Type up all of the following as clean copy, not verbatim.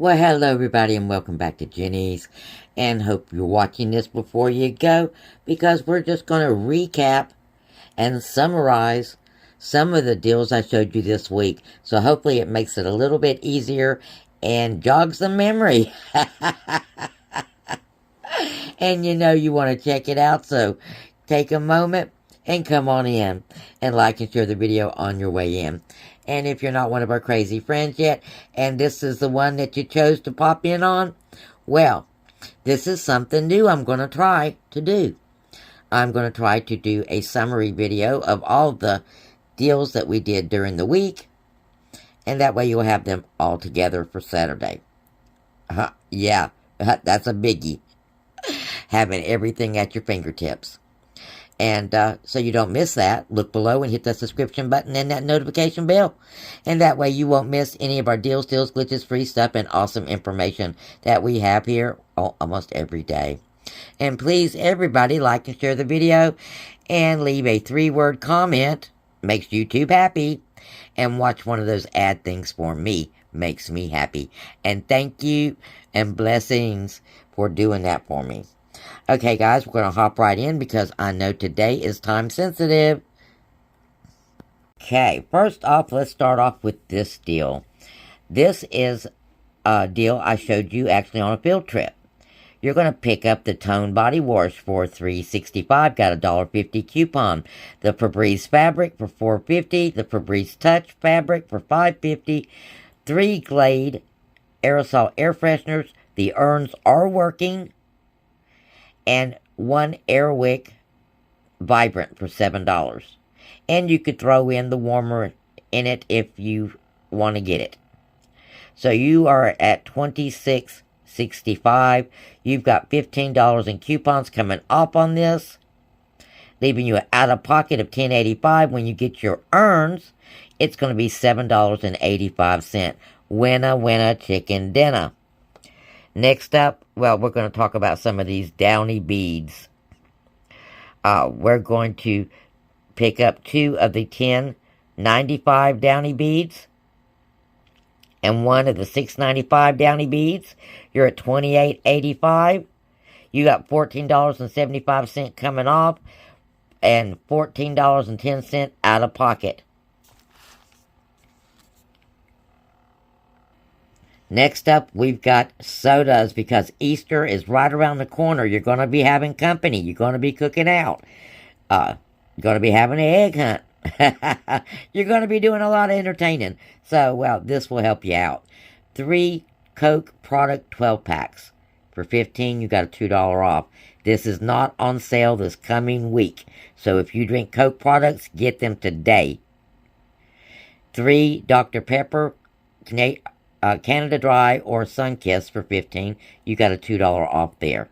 Well, hello everybody and welcome back to Jenny's, and hope you're watching this before you go, because we're just going to recap and summarize some of the deals I showed you this week. So hopefully it makes it a little bit easier and jogs the memory. And you know you want to check it out, so take a moment and come on in and like and share the video on your way in. And if you're not one of our crazy friends yet, and this is the one that you chose to pop in on, well, this is something new I'm going to try to do. I'm going to try to do a summary video of all the deals that we did during the week, and that way you'll have them all together for Saturday. Yeah, that's a biggie. Having everything at your fingertips. And so you don't miss that, look below and hit that subscription button and that notification bell. And that way you won't miss any of our deals, glitches, free stuff, and awesome information that we have here almost every day. And please, everybody, like and share the video and leave a 3-word comment. Makes YouTube happy. And watch one of those ad things for me. Makes me happy. And thank you and blessings for doing that for me. Okay, guys, we're going to hop right in because I know today is time sensitive. Okay, first off, let's start off with this deal. This is a deal I showed you actually on a field trip. You're going to pick up the Tone Body Wash for $3.65. Got a $1.50 coupon. The Febreze Fabric for $4.50. The Febreze Touch Fabric for $5.50. 3 Glade Aerosol Air Fresheners. The urns are working. And 1 Airwick Vibrant for $7. And you could throw in the warmer in it if you want to get it. So you are at $26.65. You've got $15 in coupons coming off on this, leaving you out of pocket of $10.85. When you get your urns, it's going to be $7.85. Winner, winner, chicken dinner. Next up, well, we're going to talk about some of these Downy beads. We're going to pick up 2 of the 10.95 Downy beads and 1 of the 6.95 Downy beads. You're at $28.85. You got $14.75 coming off and $14.10 out of pocket. Next up, we've got sodas because Easter is right around the corner. You're going to be having company. You're going to be cooking out. You're going to be having an egg hunt. You're going to be doing a lot of entertaining. So, well, this will help you out. 3 Coke product 12 packs. For $15, you got a $2 off. This is not on sale this coming week. So if you drink Coke products, get them today. 3 Dr. Pepper Canada Dry or Sunkist for $15. You got a $2 off there.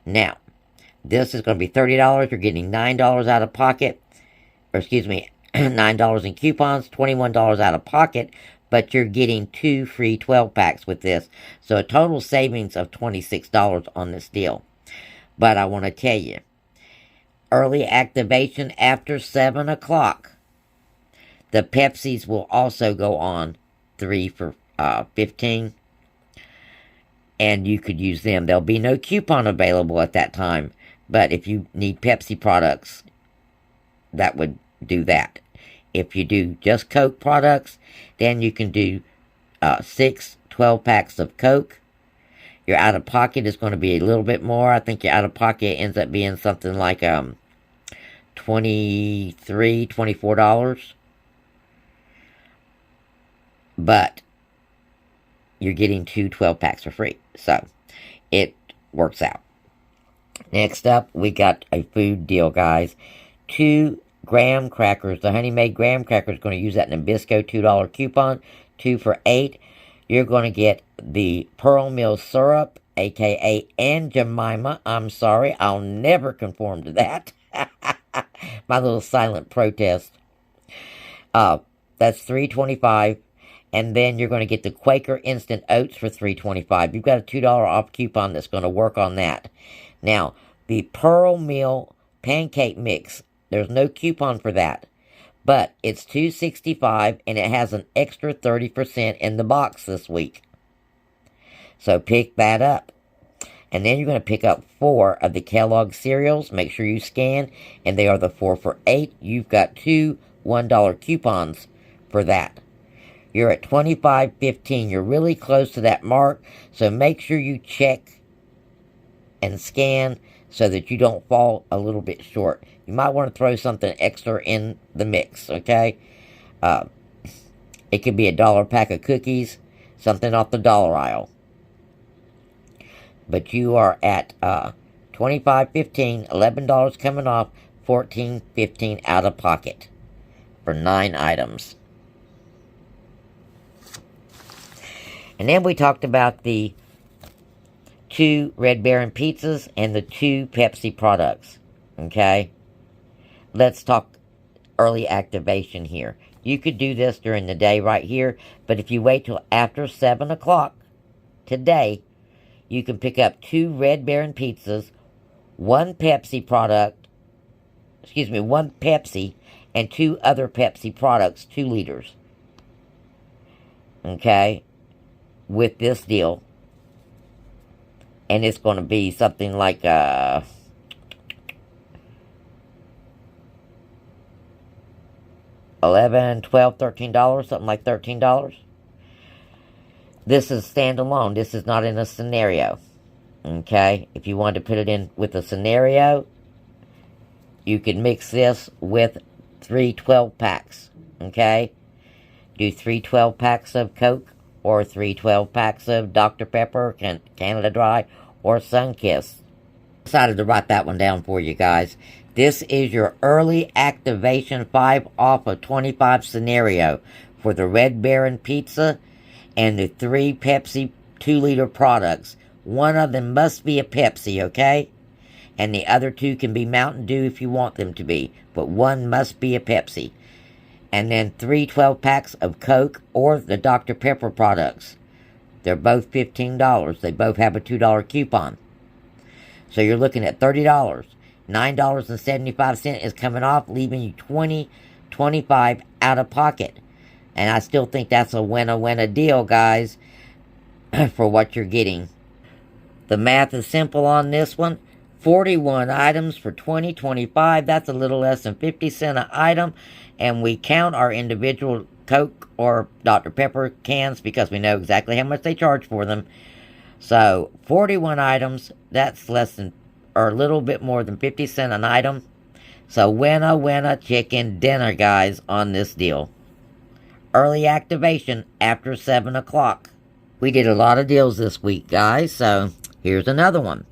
Now, this is going to be $30. You're getting $9 out of pocket. Or excuse me, $9 in coupons, $21 out of pocket. But you're getting 2 free 12 packs with this. So a total savings of $26 on this deal. But I want to tell you, early activation after 7 o'clock. The Pepsis will also go on 3 for $15, and you could use them. There'll be no coupon available at that time, but if you need Pepsi products, that would do that. If you do just Coke products, then you can do 6 12 packs of Coke. Your out of pocket is going to be a little bit more. I think your out of pocket ends up being something like $23, $24. But you're getting 2 12 packs for free. So it works out. Next up, we got a food deal, guys. 2 graham crackers. The Honey Made graham crackers, going to use that Nabisco $2 coupon. 2 for $8. You're going to get the Pearl Mill syrup, a.k.a. Aunt Jemima. I'm sorry, I'll never conform to that. My little silent protest. That's $3.25. And then you're going to get the Quaker Instant Oats for $3.25. You've got a $2 off coupon that's going to work on that. Now, the Pearl Mill Pancake Mix. There's no coupon for that. But it's $2.65 and it has an extra 30% in the box this week. So pick that up. And then you're going to pick up 4 of the Kellogg cereals. Make sure you scan. And they are the 4 for $8. You've got 2 $1 coupons for that. You're at $25.15. You're really close to that mark. So make sure you check and scan so that you don't fall a little bit short. You might want to throw something extra in the mix, okay? It could be a $1 pack of cookies, something off the dollar aisle. But you are at $25.15, $11 coming off, $14.15 out of pocket for 9 items. And then we talked about the 2 Red Baron pizzas and the 2 Pepsi products. Okay? Let's talk early activation here. You could do this during the day right here, but if you wait till after 7 o'clock today, you can pick up 2 Red Baron pizzas, 1 Pepsi product, 1 Pepsi, and 2 other Pepsi products, 2 liters. Okay? With this deal. And it's going to be something like, $11, $12, $13, something like $13. This is standalone. This is not in a scenario. Okay? If you wanted to put it in with a scenario, you can mix this with 3 12-packs. Okay? Do 3 12-packs of Coke or 3 12-packs of Dr. Pepper, Canada Dry, or Sunkist. Decided to write that one down for you guys. This is your early activation 5 off of 25 scenario for the Red Baron pizza and the 3 Pepsi 2-liter products. One of them must be a Pepsi, okay? And the other 2 can be Mountain Dew if you want them to be. But one must be a Pepsi. And then 3 12-packs of Coke or the Dr. Pepper products. They're both $15. They both have a $2 coupon. So you're looking at $30. $9.75 is coming off, leaving you $20.25 out of pocket. And I still think that's a winner deal, guys, for what you're getting. The math is simple on this one. 41 items for $20.25. That's a little less than 50 cents an item. And we count our individual Coke or Dr. Pepper cans because we know exactly how much they charge for them. So 41 items, that's less than, or a little bit more than 50 cents an item. So winner chicken dinner, guys, on this deal. Early activation after 7 o'clock. We did a lot of deals this week, guys, so here's another one.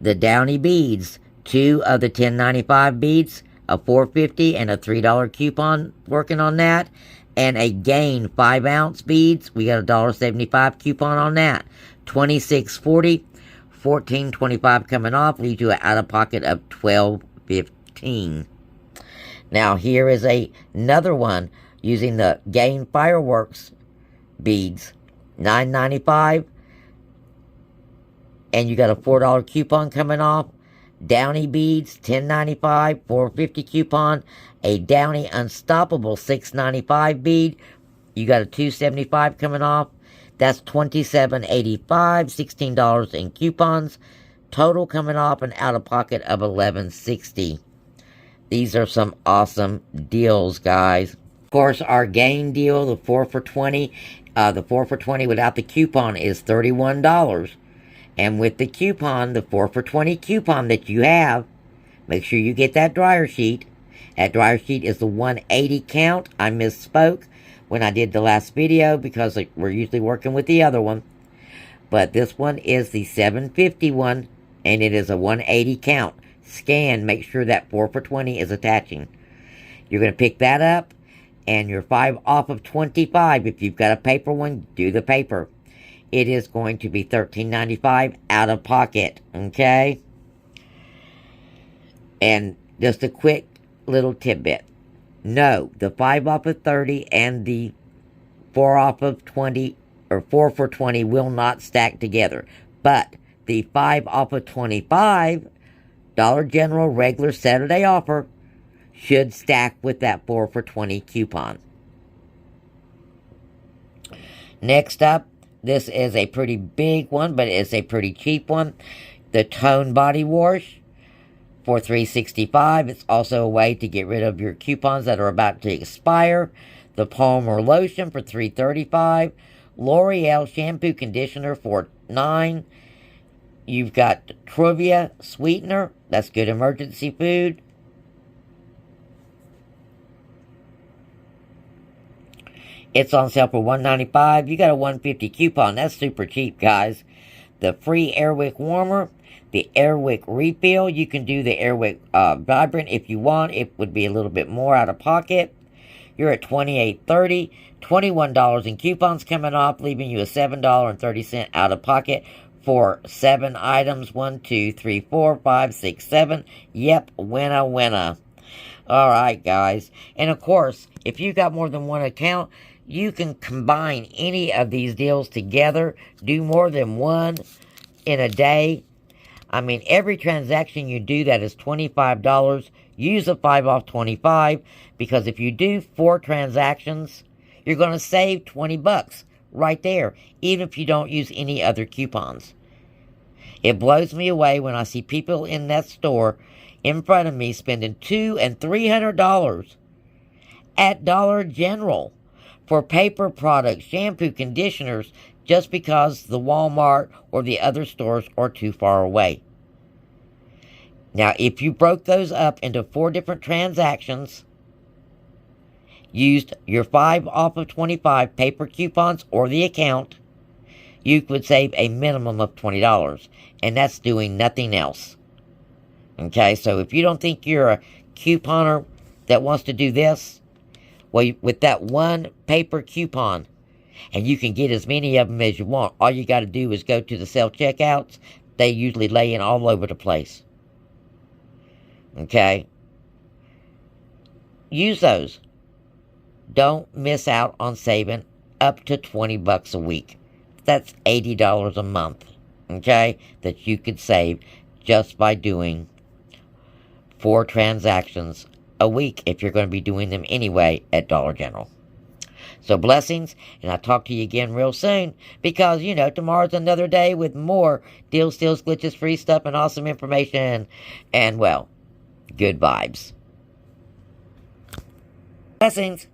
The Downy beads, 2 of the $10.95 beads, a $4.50 and a $3 coupon working on that. And a Gain 5-ounce beads, we got a $1.75 coupon on that. $26.40, $14.25 coming off, leaves you out of pocket of $12.15. Now here is another one using the Gain fireworks beads, $9.95, and you got a $4 coupon coming off. Downy beads, $10.95, $4.50 coupon. A Downy Unstoppable $6.95 bead, you got a $2.75 coming off. That's $27.85, $16 in coupons. Total coming off and out of pocket of $11.60. These are some awesome deals, guys. Of course, our Gain deal, the 4 for $20, the 4 for $20 without the coupon is $31. And with the coupon, the 4 for $20 coupon that you have, make sure you get that dryer sheet. That dryer sheet is the 180 count. I misspoke when I did the last video because we're usually working with the other one. But this one is the 750 one, and it is a 180 count. Scan, make sure that 4 for $20 is attaching. You're going to pick that up, and you're 5 off of 25. If you've got a paper one, do the paper. It is going to be $13.95 out of pocket, okay? And just a quick little tidbit. No, the 5 off of 30 and the 4 off of 20, or 4 for $20 will not stack together. But the 5 off of 25 Dollar General regular Saturday offer should stack with that 4 for $20 coupon. Next up, This is a pretty big one, but it's a pretty cheap one. The Tone Body Wash for $3.65. It's also a way to get rid of your coupons that are about to expire. The Palmer Lotion for $3.35. L'Oreal Shampoo Conditioner for $9. You've got Trivia Sweetener. That's good emergency food. It's on sale for $1.95. You got a $1.50 coupon. That's super cheap, guys. The free Airwick Warmer. The Airwick Refill. You can do the Airwick Vibrant if you want. It would be a little bit more out of pocket. You're at $28.30. $21 in coupons coming off, leaving you a $7.30 out of pocket for 7 items. 1, 2, 3, 4, 5, 6, 7. Yep, winner, winner. Alright, guys. And of course, if you got more than one account, you can combine any of these deals together. Do more than one in a day. I mean, every transaction you do that is $25. Use a 5 off 25, because if you do 4 transactions, you're going to save $20 right there, even if you don't use any other coupons. It blows me away when I see people in that store in front of me spending $200 and $300 at Dollar General for paper products, shampoo, conditioners, just because the Walmart or the other stores are too far away. Now, if you broke those up into 4 different transactions, used your 5 off of 25 paper coupons or the account, you would save a minimum of $20. And that's doing nothing else. Okay, so if you don't think you're a couponer that wants to do this, well, with that one paper coupon, and you can get as many of them as you want, all you got to do is go to the self-checkouts. They usually lay in all over the place. Okay? Use those. Don't miss out on saving up to $20 a week. That's $80 a month, okay, that you could save just by doing 4 transactions a week if you're going to be doing them anyway at Dollar General. So blessings, and I'll talk to you again real soon, because, you know, tomorrow's another day with more deals, steals, glitches, free stuff, and awesome information, and, well, good vibes. Blessings.